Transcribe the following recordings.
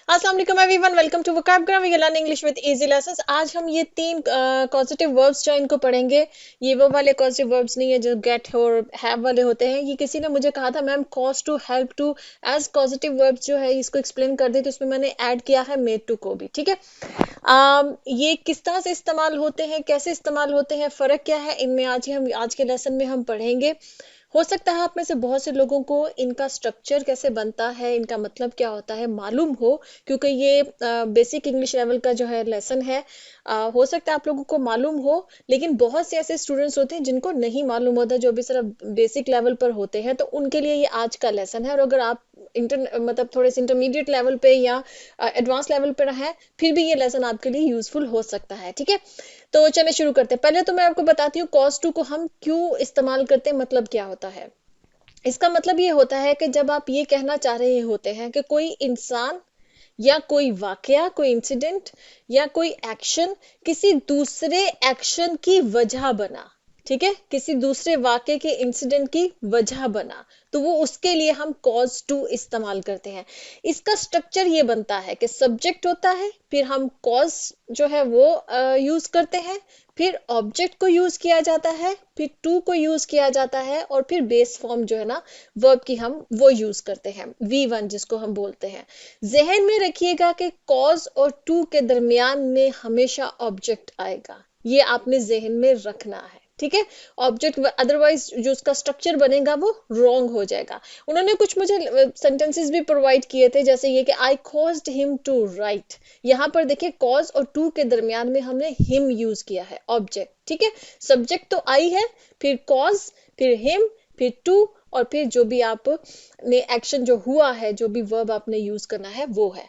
अस्सलाम वालेकुम everyone, welcome to vocab we learn English with easy lessons. आज हम ये तीन कॉजेटिव वर्ब्स जो इनको पढ़ेंगे। ये वो वाले कॉजेटिव वर्ब्स नहीं है जो गेट और हैव वाले होते हैं। ये किसी ने मुझे कहा था ma'am cause to, help to as positive verbs जो है इसको एक्सप्लेन कर दे, तो इसमें मैंने ऐड किया है मेड टू को भी। ठीक है, ये किस तरह से इस्तेमाल होते हैं, कैसे इस्तेमाल होते हैं, फर्क क्या है इनमें, आज के लेसन में हम पढ़ेंगे। हो सकता है आप में से बहुत से लोगों को इनका स्ट्रक्चर कैसे बनता है, इनका मतलब क्या होता है मालूम हो, क्योंकि ये बेसिक इंग्लिश लेवल का जो है लेसन है। हो सकता है आप लोगों को मालूम हो, लेकिन बहुत से ऐसे स्टूडेंट्स होते हैं जिनको नहीं मालूम होता, जो भी सिर्फ बेसिक लेवल पर होते हैं, तो उनके लिए ये आज का लेसन है। और अगर आप मतलब थोड़े से इंटरमीडिएट लेवल पे या एडवांस लेवल पर हैं, फिर भी ये लेसन आपके लिए यूजफुल हो सकता है। ठीक है, तो चलिए शुरू करते हैं। पहले तो मैं आपको बताती हूँ कॉज टू को हम क्यों इस्तेमाल करते हैं, मतलब क्या होता है। इसका मतलब ये होता है कि जब आप ये कहना चाह रहे होते हैं कि कोई इंसान या कोई वाकया, कोई इंसिडेंट या कोई एक्शन किसी दूसरे एक्शन की वजह बना, ठीक है, किसी दूसरे वाकये के इंसिडेंट की वजह बना, तो वो उसके लिए हम कॉज टू इस्तेमाल करते हैं। इसका स्ट्रक्चर ये बनता है कि सब्जेक्ट होता है, फिर हम कॉज जो है वो यूज करते हैं, फिर ऑब्जेक्ट को यूज किया जाता है, फिर टू को यूज किया जाता है, और फिर बेस फॉर्म जो है ना वर्ब की हम वो यूज करते हैं, V1 जिसको हम बोलते हैं। जहन में रखिएगा कि कॉज और टू के दरमियान में हमेशा ऑब्जेक्ट आएगा, ये आपने जहन में रखना है। ठीक है, ऑब्जेक्ट अदरवाइज जो उसका स्ट्रक्चर बनेगा वो रॉन्ग हो जाएगा। उन्होंने कुछ मुझे सेंटेंसेस भी प्रोवाइड किए थे, जैसे ये कि आई कॉज्ड हिम टू राइट। यहाँ पर देखिए कॉज और टू के दरमियान में हमने हिम यूज किया है, ऑब्जेक्ट। ठीक है, सब्जेक्ट तो आई है, फिर कॉज, फिर हिम, फिर टू, और फिर जो भी आप ने एक्शन जो हुआ है, जो भी वर्ब आपने यूज करना है वो है।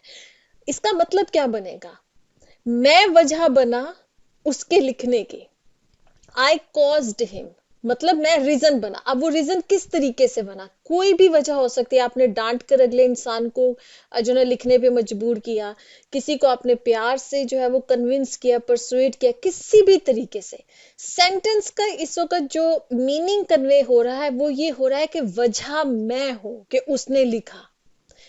इसका मतलब क्या बनेगा, मैं वजह बना उसके लिखने की। आई कॉज्ड हिम मतलब मैं रीजन बना। अब वो रीजन किस तरीके से बना, कोई भी वजह हो सकती है। आपने डांट कर अगले इंसान को जो है लिखने पे मजबूर किया, किसी को आपने प्यार से जो है वो कन्विंस किया, परसुएट किया, किसी भी तरीके से। सेंटेंस का इस वक्त जो मीनिंग कन्वे हो रहा है वो ये हो रहा है कि वजह मैं हूं कि उसने लिखा।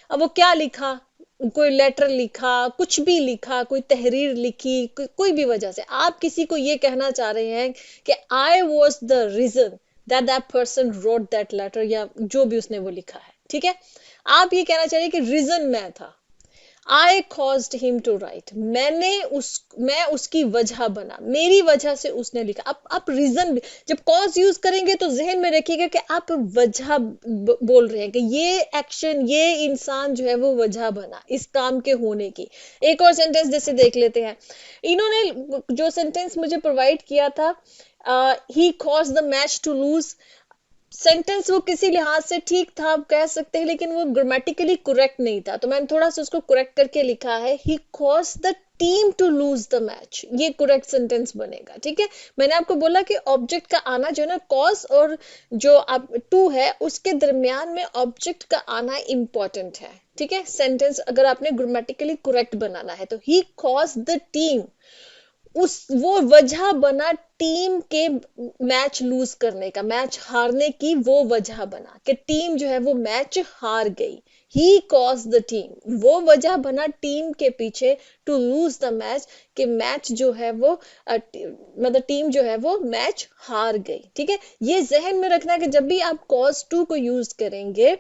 अब वो क्या लिखा, कोई लेटर लिखा, कुछ भी लिखा, कोई तहरीर लिखी, कोई भी वजह से आप किसी को ये कहना चाह रहे हैं कि I was the reason that that person wrote that letter, या जो भी उसने वो लिखा है। ठीक है, आप ये कहना चाह रहे हैं कि रीजन मैं था। आई कॉज्ड हिम टू राइट, मैं उसकी वजह बना, मेरी वजह से उसने लिखा। अब आप रीजन भी जब कॉज यूज करेंगे तो जहन में रखिएगा कि आप वजह बोल रहे हैं कि ये एक्शन, ये इंसान जो है वो वजह बना इस काम के होने की। एक और सेंटेंस जैसे देख लेते हैं। इन्होंने जो सेंटेंस मुझे प्रोवाइड किया था, he cause the match to lose, sentence वो किसी लिहाज से ठीक था आप कह सकते हैं, लेकिन वो ग्रामेटिकली करेक्ट नहीं था, तो मैंने थोड़ा सा उसको करेक्ट करके लिखा है, he cause the team to lose the match. ये करेक्ट सेंटेंस बनेगा। ठीक है, मैंने आपको बोला कि ऑब्जेक्ट का आना जो है ना, कॉज और जो आप टू है उसके दरमियान में ऑब्जेक्ट का आना इंपॉर्टेंट है। ठीक है, सेंटेंस अगर आपने ग्रामेटिकली करेक्ट बनाना है तो ही कॉज द टीम, उस वो वजह बना टीम के मैच लूज करने का, मैच हारने की वो वजह बना कि टीम जो है वो मैच हार गई। ही कॉज द टीम, वो वजह बना टीम के पीछे टू लूज द मैच, कि मैच जो है वो मतलब टीम जो है वो मैच हार गई। ठीक है, ये जहन में रखना कि जब भी आप कॉज टू को यूज करेंगे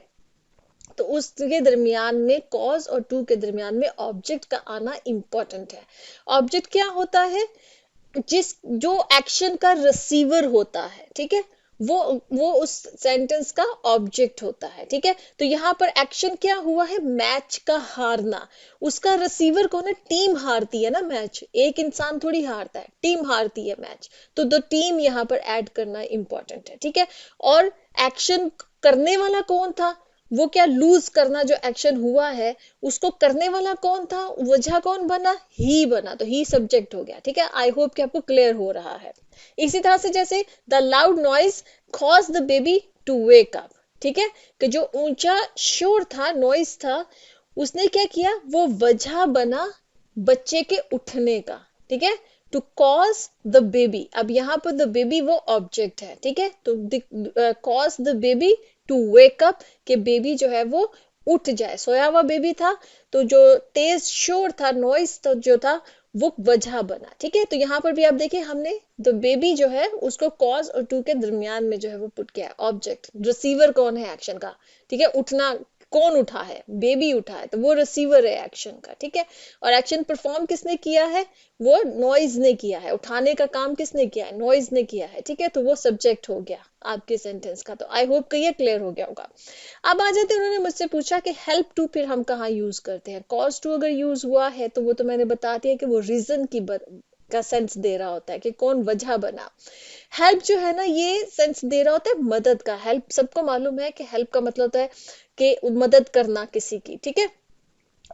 तो उसके दरमियान में, कॉज और टू के दरमियान में ऑब्जेक्ट का आना इंपॉर्टेंट है। ऑब्जेक्ट क्या होता है, जिस जो एक्शन का रिसीवर होता है। ठीक है, वो उस सेंटेंस का ऑब्जेक्ट होता है। ठीक है, तो यहाँ पर एक्शन क्या हुआ है, मैच का हारना। उसका रिसीवर कौन है, टीम हारती है ना मैच, एक इंसान थोड़ी हारता है, टीम हारती है मैच, तो द टीम यहाँ पर ऐड करना इंपॉर्टेंट है। ठीक है, और एक्शन करने वाला कौन था, वो क्या लूज करना जो एक्शन हुआ है उसको करने वाला कौन था, वजह कौन बना, ही बना, तो ही सब्जेक्ट हो गया। ठीक है, आई होप कि आपको क्लियर हो रहा है। इसी तरह से जैसे the loud noise cause the baby to wake up. ठीक है, कि जो ऊंचा शोर था, नॉइज था, उसने क्या किया, वो वजह बना बच्चे के उठने का। ठीक है, टू कॉज द बेबी, अब यहाँ पर द बेबी वो ऑब्जेक्ट है। ठीक है, तो cause the baby to wake up, के बेबी जो है वो उठ जाए, सोया हुआ बेबी था तो जो तेज शोर था, नॉइस तो जो था वो वजह बना। ठीक है, तो यहाँ पर भी आप देखिए हमने द बेबी जो है उसको कॉज और टू के दरमियान में जो है वो पुट किया है, ऑब्जेक्ट, रिसीवर कौन है एक्शन का। ठीक है, उठना कौन उठा है, बेबी उठा है, तो वो रिसीवर है एक्शन का। ठीक है, और एक्शन परफॉर्म किसने किया है, वो नॉइज ने किया है, उठाने का काम किसने किया है, नॉइज ने किया है। ठीक है, तो वो सब्जेक्ट हो गया आपके सेंटेंस का। तो आई होप कि ये क्लियर हो गया होगा। अब आ जाते हैं, उन्होंने मुझसे पूछा कि हेल्प टू फिर हम कहाँ यूज करते हैं। कॉज टू अगर यूज हुआ है तो वो तो मैंने बता दिया कि वो रीजन की का सेंस दे रहा होता है कि कौन वजह बना। हेल्प जो है ना ये सेंस दे रहा होता है मदद का। हेल्प सबको मालूम है कि हेल्प का मतलब होता है कि मदद करना किसी की। ठीक है,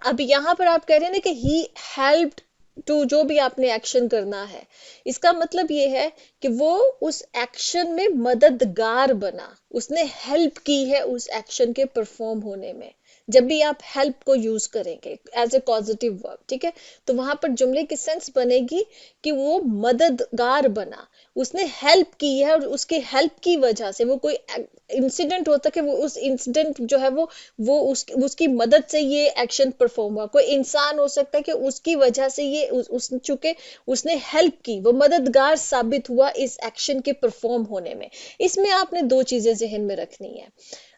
अब यहाँ पर आप कह रहे हैं ना कि ही हेल्प्ड टू, जो भी आपने एक्शन करना है, इसका मतलब ये है कि वो उस एक्शन में मददगार बना, उसने हेल्प की है उस एक्शन के परफॉर्म होने में। जब भी आप हेल्प को यूज करेंगे एज ए पॉजिटिव वर्ब, ठीक है, तो वहां पर जुमले की सेंस बनेगी कि वो मददगार बना, उसने हेल्प की है और उसकी हेल्प की वजह से वो कोई इंसिडेंट होता है कि वो उस इंसिडेंट जो है वो उसकी मदद से ये एक्शन परफॉर्म हुआ। कोई इंसान हो सकता है कि उसकी वजह से ये चूंकि उसने हेल्प की, वो मददगार साबित हुआ इस एक्शन के परफॉर्म होने में। इसमें आपने दो चीजें जहन में रखनी है,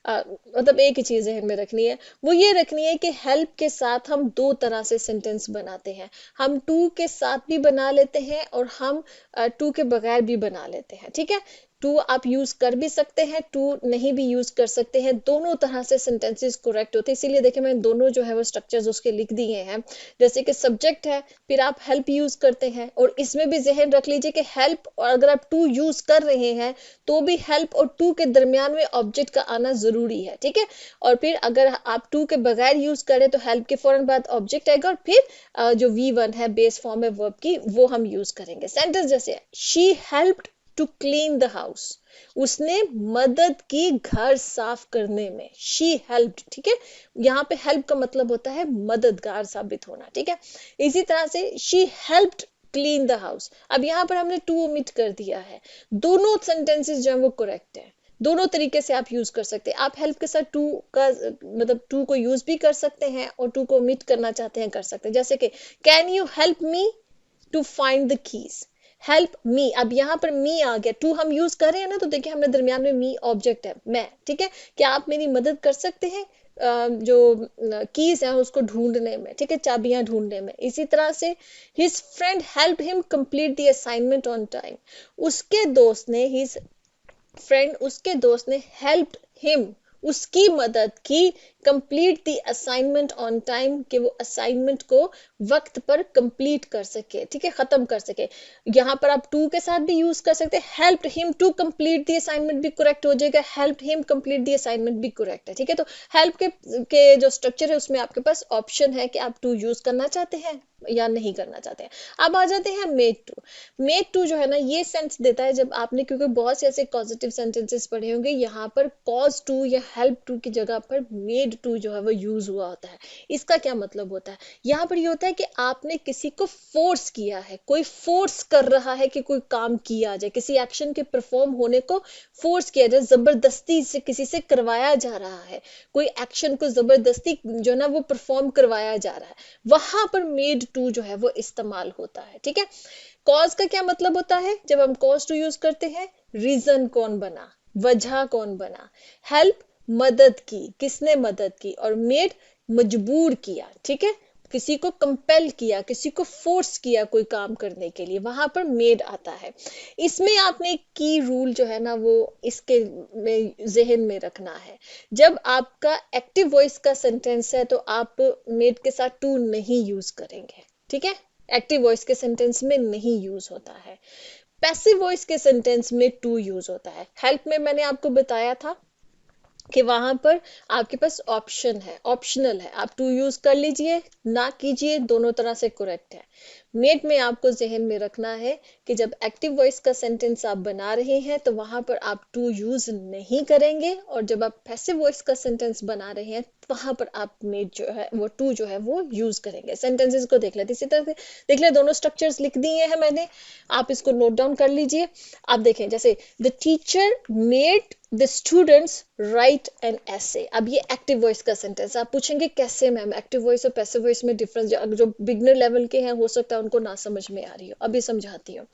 मतलब एक ही चीज जहन में रखनी है, वो ये रखनी है कि हेल्प के साथ हम दो तरह से सेंटेंस बनाते हैं। हम टू के साथ भी बना लेते हैं और हम टू के बगैर भी बना लेते हैं। ठीक है, टू आप यूज कर भी सकते हैं, टू नहीं भी यूज कर सकते हैं, दोनों तरह से सेंटेंसेस करेक्ट होते हैं। इसीलिए देखिए मैंने दोनों जो है वो स्ट्रक्चर्स उसके लिख दिए हैं। जैसे कि सब्जेक्ट है, फिर आप हेल्प यूज करते हैं, और इसमें भी जहन रख लीजिए कि हेल्प, और अगर आप टू यूज कर रहे हैं तो भी हेल्प और टू के दरमियान में ऑब्जेक्ट का आना जरूरी है। ठीक है, और फिर अगर आप टू के बगैर यूज करें तो हेल्प के फौरन बाद ऑब्जेक्ट आएगा, और फिर जो V1 है बेस फॉर्म है वर्ब की, वो हम यूज करेंगे। सेंटेंस जैसे है, she helped to clean the house, उसने मदद की घर साफ करने में, शी हेल्प्ड। ठीक है, यहाँ पे हेल्प का मतलब होता है मददगार साबित होना। ठीक है, इसी तरह से she helped clean the house. अब यहाँ पर हमने टू ओमिट कर दिया है। दोनों सेंटेंसेस जो है वो करेक्ट है, दोनों तरीके से आप यूज कर सकते हैं। आप हेल्प के साथ टू का मतलब टू को यूज भी कर सकते हैं, और टू को ओमिट करना चाहते हैं कर सकते हैं। जैसे कि can you help me to find the keys, help me. अब यहाँ पर मी आ गया, टू हम यूज कर रहे हैं ना, तो देखिए हमने दरमियान में मी ऑब्जेक्ट है, मैं। ठीक है, क्या आप मेरी मदद कर सकते हैं जो कीज है उसको ढूंढने में, ठीक है, चाबियां ढूंढने में। इसी तरह से his friend help him complete the assignment on time, उसके दोस्त ने, हिज फ्रेंड उसके दोस्त ने हेल्प हिम, उसकी मदद की, complete the assignment on time, कि वो असाइनमेंट को वक्त पर कंप्लीट कर सके। ठीक है, खत्म कर सके। यहाँ पर आप टू के साथ भी यूज कर सकते हैं, help him to complete the assignment भी करेक्ट हो जाएगा, help him complete the assignment भी करेक्ट है। ठीक है, तो हेल्प के जो स्ट्रक्चर है उसमें आपके पास ऑप्शन है कि आप टू यूज करना चाहते हैं या नहीं करना चाहते हैं। अब आ जाते हैं मेड टू। मेड टू जो है ना ये सेंस देता है, जब आपने, क्योंकि बहुत से ऐसे पॉजिटिव सेंटेंसेस पढ़े होंगे, यहाँ पर कॉज टू या हेल्प टू की जगह पर मेड टू जो है वो यूज हुआ होता है। इसका क्या मतलब होता है, यहाँ पर ये होता है कि आपने किसी को फोर्स किया है, कोई फोर्स कर रहा है कि कोई काम किया जाए, किसी एक्शन के परफॉर्म होने को फोर्स किया जाए, जबरदस्ती से किसी से करवाया जा रहा है, कोई एक्शन को जबरदस्ती जो ना वो परफॉर्म करवाया जा रहा है, वहां पर मेड टू जो है वो इस्तेमाल होता है। ठीक है, कॉज का क्या मतलब होता है, जब हम कॉज टू यूज करते हैं, रीजन कौन बना, वजह कौन बना, हेल्प मदद की, किसने मदद की, और मेड मजबूर किया। ठीक है, किसी को कंपेल किया, किसी को फोर्स किया कोई काम करने के लिए, वहां पर मेड आता है। इसमें आपने एक की रूल जो है ना वो इसके में जहन में रखना है, जब आपका एक्टिव वॉइस का सेंटेंस है तो आप मेड के साथ टू नहीं यूज करेंगे। ठीक है, एक्टिव वॉइस के सेंटेंस में नहीं यूज होता है, पैसिव वॉइस के सेंटेंस में टू यूज होता है। हेल्प में मैंने आपको बताया था कि वहां पर आपके पास ऑप्शन है, ऑप्शनल है, आप टू यूज कर लीजिए ना कीजिए, दोनों तरह से करेक्ट है। मेड में आपको जहन में रखना है कि जब एक्टिव वॉइस का सेंटेंस आप बना रहे हैं तो वहां पर आप टू यूज नहीं करेंगे, और जब आप पैसिव वॉइस का सेंटेंस बना रहे हैं वहां पर आप मेड जो है वो टू जो है वो यूज करेंगे। सेंटेंसेस को देख लेते इसी तरह से देख ले, दोनों स्ट्रक्चर्स लिख दिए हैं मैंने, आप इसको नोट डाउन कर लीजिए। आप देखें जैसे the teacher made the students write an essay। अब ये एक्टिव वॉइस का सेंटेंस, आप पूछेंगे कैसे मैम, एक्टिव वॉइस और पैसिव वॉइस में डिफरेंस, जो बिगनर लेवल के हैं हो सकता है उनको ना समझ में आ रही हो, अभी समझाती हूँ।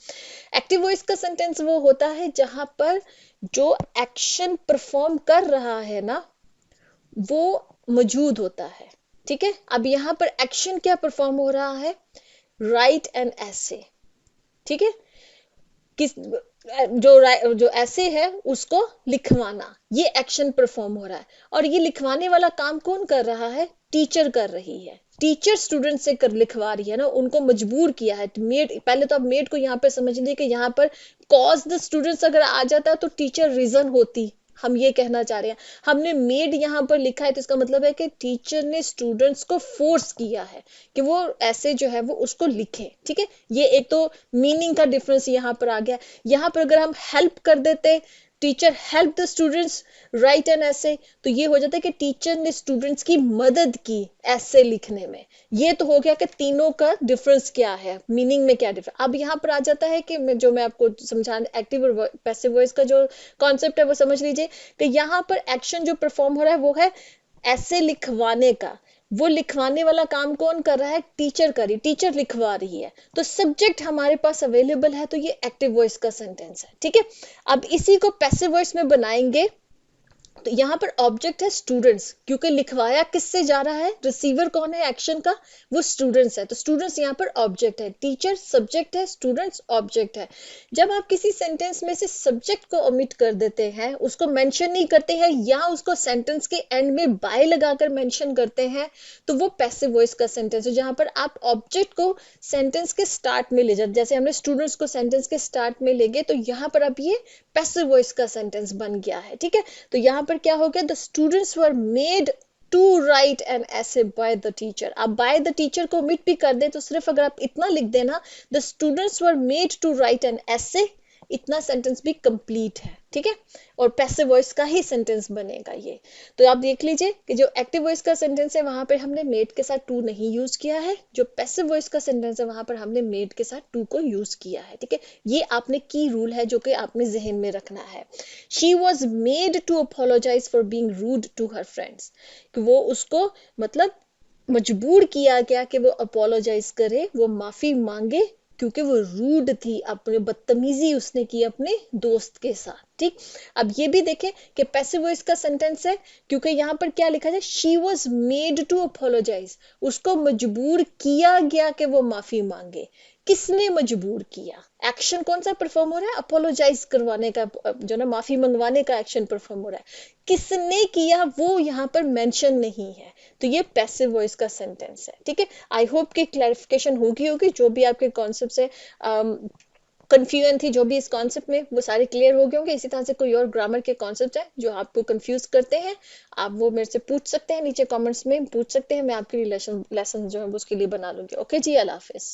एक्टिव वॉइस का सेंटेंस वो होता है जहां पर जो एक्शन परफॉर्म कर रहा है ना वो मौजूद होता है, ठीक है। अब यहाँ पर एक्शन क्या परफॉर्म हो रहा है, राइट एन essay, ठीक है। किस जो ऐसे है उसको लिखवाना, ये एक्शन परफॉर्म हो रहा है। और ये लिखवाने वाला काम कौन कर रहा है, टीचर कर रही है। टीचर स्टूडेंट से कर लिखवा रही है ना, उनको मजबूर किया है। मेड, पहले तो आप मेड को यहाँ पे समझ लीजिए कि यहाँ पर कॉज द स्टूडेंट्स अगर आ जाता है तो टीचर रीजन होती, हम ये कहना चाह रहे हैं। हमने मेड यहाँ पर लिखा है तो इसका मतलब है कि टीचर ने स्टूडेंट्स को फोर्स किया है कि वो ऐसे जो है वो उसको लिखे, ठीक है। ये एक तो मीनिंग का डिफरेंस यहाँ पर आ गया। यहाँ पर अगर हम हेल्प कर देते, teacher help the students write an essay, तो ये हो जाता है कि टीचर ने स्टूडेंट्स की मदद की ऐसे लिखने में। ये तो हो गया कि तीनों का डिफरेंस क्या है, मीनिंग में क्या डिफरेंस। अब यहाँ पर आ जाता है कि मैं आपको समझा, एक्टिव और पैसिव वॉइस का जो कॉन्सेप्ट है वो समझ लीजिए कि यहाँ पर एक्शन जो परफॉर्म हो रहा है वो है ऐसे लिखवाने का। वो लिखवाने वाला काम कौन कर रहा है, टीचर कर रही, टीचर लिखवा रही है। तो सब्जेक्ट हमारे पास अवेलेबल है, तो ये एक्टिव वॉइस का सेंटेंस है, ठीक है। अब इसी को पैसिव वॉइस में बनाएंगे तो यहाँ पर ऑब्जेक्ट है स्टूडेंट्स, क्योंकि लिखवाया किससे जा रहा है, रिसीवर कौन है एक्शन का, वो स्टूडेंट्स है। तो स्टूडेंट्स यहाँ पर ऑब्जेक्ट है, टीचर सब्जेक्ट है, स्टूडेंट्स ऑब्जेक्ट है। जब आप किसी सेंटेंस में से सब्जेक्ट को ओमिट कर देते हैं, उसको मेंशन नहीं करते हैं या उसको सेंटेंस के एंड में बाय लगाकर मेंशन करते हैं, तो वो पैसिव वॉइस का सेंटेंस है, जहां पर आप ऑब्जेक्ट को सेंटेंस के स्टार्ट में ले जाते। जैसे हमने स्टूडेंट्स को सेंटेंस के स्टार्ट में ले गए, तो यहाँ पर अब ये पैसिव वॉइस का सेंटेंस बन गया है, ठीक है। तो यहाँ पर क्या हो गया, the students were made to write an essay by the teacher. आप बाय द टीचर को ओमिट भी कर दे तो सिर्फ अगर आप इतना लिख देना, the students were made to write an essay, इतना सेंटेंस भी कंप्लीट है, ठीक है। और पैसिव वॉइस का ही सेंटेंस बनेगा ये। तो आप देख लीजिए कि जो एक्टिव वॉइस का सेंटेंस है वहां पे हमने मेड के साथ टू नहीं यूज किया है, जो पैसिव वॉइस का सेंटेंस है वहां पर हमने मेड के साथ टू को यूज किया है, ठीक है। ये आपने की रूल है जो कि आपने जहन में रखना है। She was made to apologise for being rude to her friends, कि वो उसको मतलब मजबूर किया गया कि वो अपोलोजाइज करे, वो माफी मांगे, क्योंकि वो रूड थी, अपने बदतमीजी उसने की अपने दोस्त के साथ, ठीक। अब ये भी देखें कि पैसिव वॉइस का सेंटेंस है, क्योंकि यहाँ पर क्या लिखा है, she was made to apologise, उसको मजबूर किया गया कि वो माफी मांगे। किसने मजबूर किया, एक्शन कौन सा परफॉर्म हो रहा है, अपोलोजाइज करवाने का, जो ना माफी मंगवाने का एक्शन परफॉर्म हो रहा है। किसने किया वो यहाँ पर मेंशन नहीं है, तो ये पैसिव वॉइस का सेंटेंस है, ठीक है। आई होप कि क्लैरिफिकेशन होगी, जो भी आपके कॉन्सेप्ट है कंफ्यूजन थी जो भी इस कॉन्सेप्ट में, वो सारे क्लियर हो गए होंगे। इसी तरह से कोई और ग्रामर के कॉन्सेप्ट है जो आपको कंफ्यूज करते हैं, आप वो मेरे से पूछ सकते हैं, नीचे कमेंट्स में पूछ सकते हैं, मैं आपके लिए लेसन जो है उसके लिए बना लूंगी। ओके जी, अल्लाह हाफिज।